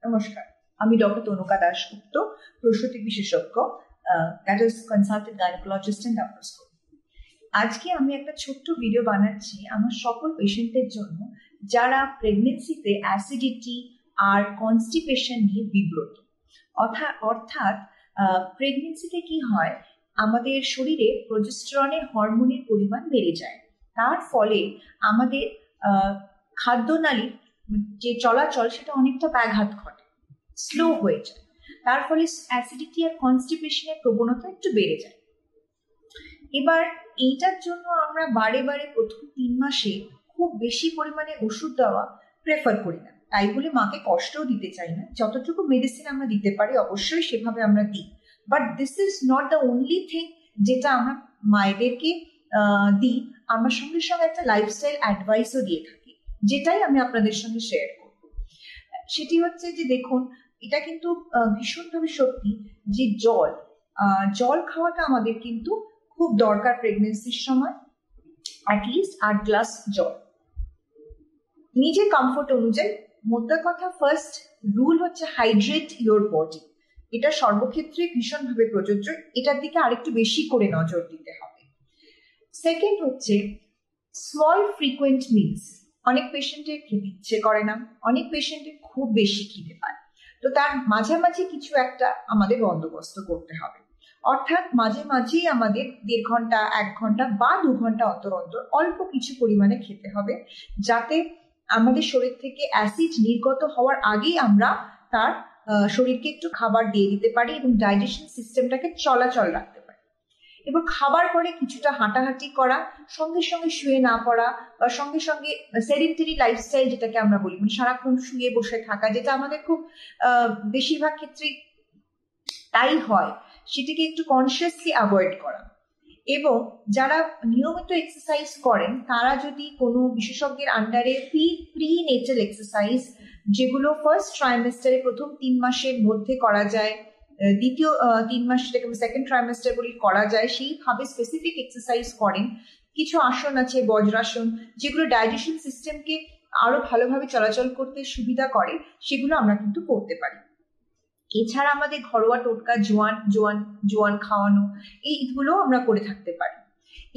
নমস্কার, আমি ডক্টর তনুকা দাশগুপ্ত, প্রসূতি বিশেষজ্ঞ, that is consultant gynaecologist and laparoscopy. আজকে আমি একটা ছোট্ট ভিডিও বানাচ্ছি আমার সকল পেশেন্টের জন্য যারা প্রেগনেন্সিতে অ্যাসিডিটি আর কনস্টিপেশন নিয়ে বিব্রত। অর্থাৎ প্রেগনেন্সিতে কি হয়, আমাদের শরীরে প্রোজেস্টেরনের হরমোনের পরিমাণ বেড়ে যায়। তার ফলে আমাদের খাদ্যনালীর যে চলাচল সেটা অনেকটা ব্যাঘাত ঘটে, স্লো হয়ে যায়। তার ফলে অ্যাসিডিটি আর কনস্টিপেশনের প্রবণতা একটু বেড়ে যায়। এবার এইটার জন্য আমরা বারে বারে প্রথম 3 মাসে খুব বেশি পরিমাণে ওষুধ দেওয়া প্রেফার করি না, তাই বলে মাকে কষ্টও দিতে চাই না। যতটুকু মেডিসিন আমরা দিতে পারি অবশ্যই সেভাবে আমরা দিই, but this is not the only thing যেটা আমরা মায়েদেরকে দিই। আমরা সঙ্গে সঙ্গে একটা লাইফস্টাইল অ্যাডভাইসও দিয়ে থাকি, যেটাই আমি আপনাদের সঙ্গে শেয়ার করব। সেটি হচ্ছে যে দেখুন, এটা কিন্তু ভীষণভাবে সত্যি যে জল খাওয়াটা আমাদের কিন্তু খুব দরকার প্রেগনেন্সির সময়। অ্যাটলিস্ট 8 গ্লাস জল, নিজের কমফোর্ট অনুযায়ী। মোদ্দা কথা, ফার্স্ট রুল হচ্ছে হাইড্রেট ইয়োর বডি। এটা সর্বক্ষেত্রে ভীষণভাবে প্রযোজ্য, এটার দিকে আরেকটু বেশি করে নজর দিতে হবে। সেকেন্ড হচ্ছে স্মল ফ্রিকুয়েন্ট মিলস। অনেক পেশেন্টের খেতে ইচ্ছে করে না, অনেক পেশেন্টের খুব বেশি খিদে পায়, তো তার মাঝামাঝি কিছু একটা আমাদের বন্দোবস্ত করতে হবে। অর্থাৎ মাঝে মাঝেই আমাদের 1.5 ঘন্টা 1 ঘন্টা বা 2 ঘন্টা অন্তর অন্তর অল্প কিছু পরিমাণে খেতে হবে, যাতে আমাদের শরীর থেকে অ্যাসিড নির্গত হওয়ার আগেই আমরা তার শরীরকে একটু খাবার দিয়ে দিতে পারি এবং ডাইজেশন সিস্টেমটাকে চলাচল রাখতে পারি। এবার খাবার পরে কিছুটা হাঁটাহাঁটি করা, সঙ্গে সঙ্গে শুয়ে না পড়া বা সঙ্গে সঙ্গে সেডেন্টারি লাইফস্টাইল যেটাকে আমরা বলি, মানে সারাক্ষণ শুয়ে বসে থাকা, যেটা আমাদের খুব বেশিরভাগ ক্ষেত্রেই তাই হয়, সেটিকে একটু কনসিয়াসলি অ্যাভয়েড করা। এবং যারা নিয়মিত এক্সারসাইজ করেন তারা যদি কোনো বিশেষজ্ঞের আন্ডারে প্রি নেটাল এক্সারসাইজ, যেগুলো ফার্স্ট ট্রাইমেস্টারে প্রথম 3 মাসের মধ্যে করা যায়, দ্বিতীয় 3 মাস যেটাকে সেকেন্ড ট্রাইমেস্টার বলি করা যায়, সেইভাবে স্পেসিফিক এক্সারসাইজ করেন। কিছু আসন আছে, বজ্রাসন, যেগুলো ডাইজেশন সিস্টেমকে আরো ভালোভাবে চলাচল করতে সুবিধা করে, সেগুলো আমরা কিন্তু করতে পারি। এছাড়া আমাদের ঘরোয়া টোটকা জোয়ান খাওয়ানো, এইগুলো আমরা করে থাকতে পারি।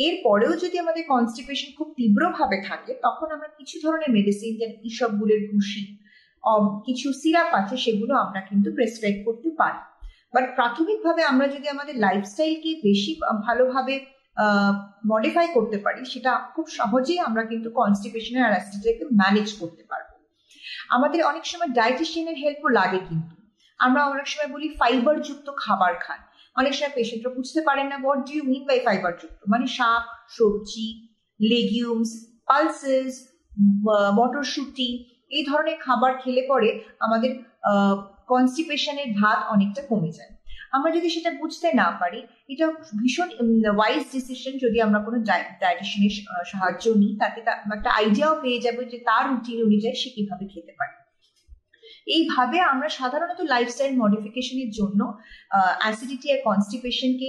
এরপরেও যদি আমাদের কনস্টিপেশন খুব তীব্রভাবে থাকে, তখন আমরা কিছু ধরনের মেডিসিন, যেমন ইসবগুলের ভুসি, কিছু সিরাপ আছে, সেগুলো আমরা কিন্তু প্রেসক্রাইব করতে পারি। বাট প্রাথমিকভাবে আমরা যদি আমাদের লাইফস্টাইলকে বেশি ভালোভাবে মডিফাই করতে পারি, সেটা খুব সহজেই আমরা কিন্তু কনস্টিপেশনের আর অ্যাসিডিটিকে ম্যানেজ করতে পারবো। আমাদের অনেক সময় ডায়েটিশিয়ানের হেল্পও লাগে, কিন্তু আমরা অনেক সময় বলি ফাইবার যুক্ত খাবার খান। অনেক সময় পেশেন্টরা বুঝতে পারেন না what do you mean by fibre যুক্ত, মানে শাক, সবজি, লেগিউমস, পালসেস, মটরশুঁটি, এই ধরনের খাবার খেলে পরে আমাদের কনস্টিপেশনের ধাত অনেকটা কমে যায়। আমরা যদি সেটা বুঝতে না পারি, এটা ভীষণ ওয়াইজ ডিসিশন যদি আমরা কোনো ডায়েটিশিয়ানের সাহায্য নিই, তাতে একটা আইডিয়াও পেয়ে যাবে যে তার রুটিন অনুযায়ী সে কিভাবে খেতে পারে। এইভাবে আমরা সাধারণত লাইফস্টাইল মডিফিকেশনের জন্য অ্যাসিডিটি আর কনস্টিপেশনকে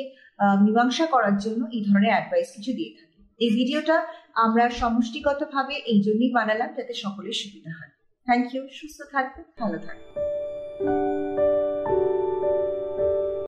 মীমাংসা করার জন্য এই ধরনের অ্যাডভাইস কিছু দিয়ে থাকি। এই ভিডিওটা আমরা সমষ্টিগতভাবে এই জন্যই বানালাম, যাতে সকলের সুবিধা হয়। Thank you. সুস্থ থাকবেন, ভালো থাকবেন।